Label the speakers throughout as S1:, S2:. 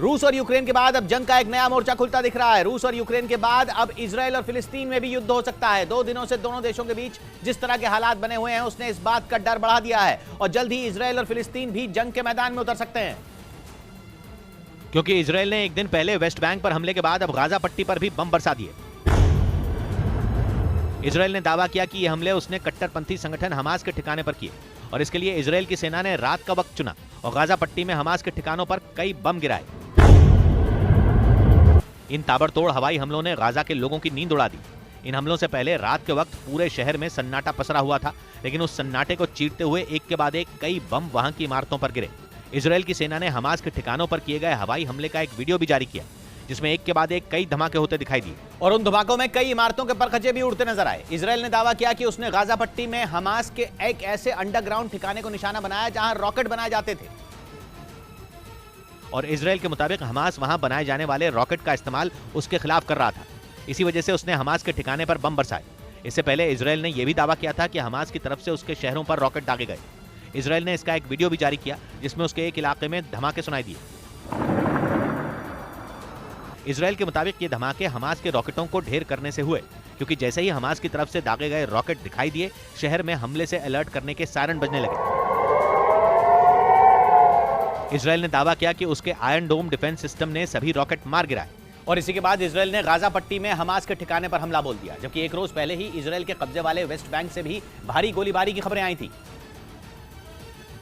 S1: रूस और यूक्रेन के बाद अब जंग का एक नया मोर्चा खुलता दिख रहा है। रूस और यूक्रेन के बाद अब इजराइल और फिलिस्तीन में भी युद्ध हो सकता है। 2 दिनों से दोनों देशों के बीच जिस तरह के हालात बने हुए हैं उसने इस बात का डर बढ़ा दिया है और जल्द ही इजराइल और फिलिस्तीन भी जंग के मैदान में उतर सकते हैं,
S2: क्योंकि इजराइल ने एक दिन पहले वेस्ट बैंक पर हमले के बाद अब गाजा पट्टी पर भी बम बरसा दिए। इजराइल ने दावा किया कि ये हमले उसने कट्टरपंथी संगठन हमास के ठिकाने पर किए और इसके लिए इजराइल की सेना ने रात का वक्त चुना और गाजा पट्टी में हमास के ठिकानों पर कई बम गिराए। इन ताबड़तोड़ हवाई हमलों ने गाजा के लोगों की नींद उड़ा दी। इन हमलों से पहले रात के वक्त पूरे शहर में सन्नाटा पसरा हुआ था, लेकिन उस सन्नाटे को चीरते हुए एक के बाद एक कई बम वहां की इमारतों पर गिरे। इजराइल की सेना ने हमास के ठिकानों पर किए गए हवाई हमले का एक वीडियो भी जारी किया, जिसमें एक के बाद एक कई धमाके होते दिखाई दिए
S1: और उन धमाकों में कई इमारतों के परखचे भी उड़ते नजर आए। इजराइल ने दावा किया कि उसने गाजा पट्टी में हमास के एक ऐसे अंडरग्राउंड ठिकाने को निशाना बनाया जहां रॉकेट बनाए जाते थे
S2: और इजराइल के मुताबिक हमास वहां बनाए जाने वाले रॉकेट का इस्तेमाल उसके खिलाफ कर रहा था। इसी वजह से उसने हमास के ठिकाने पर बम बरसाए। इससे पहले इजराइल ने यह भी दावा किया था कि हमास की तरफ से उसके शहरों पर रॉकेट दागे गए। इजराइल ने इसका एक वीडियो भी जारी किया, जिसमें उसके एक इलाके में धमाके सुनाई दिए। इजराइल के मुताबिक ये धमाके हमास के रॉकेटों को ढेर करने से हुए, क्योंकि जैसे ही हमास की तरफ से दागे गए रॉकेट दिखाई दिए, शहर में हमले से अलर्ट करने के सायरन बजने लगे। इजराइल ने दावा किया कि उसके आयरन डोम डिफेंस सिस्टम ने सभी रॉकेट मार गिराए
S1: और इसी के बाद इजराइल ने गाजा पट्टी में हमास के ठिकाने पर हमला बोल दिया, जबकि एक रोज पहले ही इजराइल के कब्जे वाले वेस्ट बैंक से भी भारी गोलीबारी की खबरें आई थी।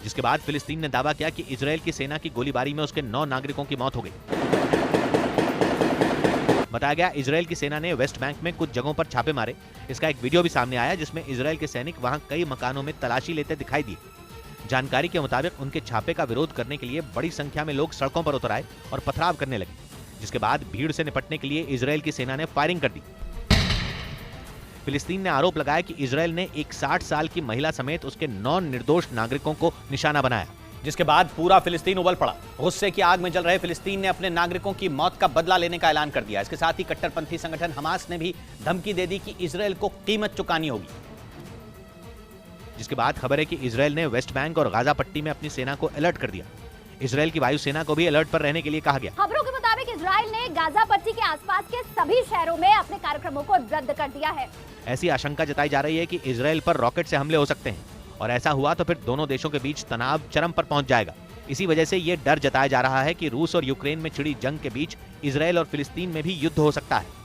S2: जिसके बाद फिलिस्तीन ने दावा किया कि इजराइल की सेना की गोलीबारी में उसके 9 नागरिकों की मौत हो गई। बताया गया इजराइल की सेना ने वेस्ट बैंक में कुछ जगहों पर छापे मारे। इसका एक वीडियो भी सामने आया, जिसमें इजराइल के सैनिक वहां कई मकानों में तलाशी लेते दिखाई दिए। जानकारी के मुताबिक उनके छापे का विरोध करने के लिए बड़ी संख्या में लोग सड़कों पर उतर आए और पथराव करने लगे, जिसके बाद भीड़ से निपटने के लिए इजराइल की सेना ने फायरिंग कर दी। फिलिस्तीन ने आरोप लगाया कि इजराइल ने एक 60 साल की महिला समेत उसके 9 निर्दोष नागरिकों को निशाना बनाया,
S1: जिसके बाद पूरा फिलिस्तीन उबल पड़ा। गुस्से की आग में जल रहे फिलिस्तीन ने अपने नागरिकों की मौत का बदला लेने का ऐलान कर दिया। इसके साथ ही कट्टरपंथी संगठन हमास ने भी धमकी दे दी कि इजराइल को कीमत चुकानी होगी।
S2: जिसके बाद खबर है कि इजराइल ने वेस्ट बैंक और गाजा पट्टी में अपनी सेना को अलर्ट कर दिया। इजराइल की वायुसेना को भी अलर्ट पर रहने के लिए कहा गया।
S3: खबरों के मुताबिक इजराइल ने गाजा पट्टी के आसपास के सभी शहरों में अपने कार्यक्रमों को रद्द कर दिया है।
S2: ऐसी आशंका जताई जा रही है कि इजराइल पर रॉकेट से हमले हो सकते हैं और ऐसा हुआ तो फिर दोनों देशों के बीच तनाव चरम पर पहुंच जाएगा। इसी वजह से ये डर जताया जा रहा है कि रूस और यूक्रेन में छिड़ी जंग के बीच इजराइल और फिलिस्तीन में भी युद्ध हो सकता है।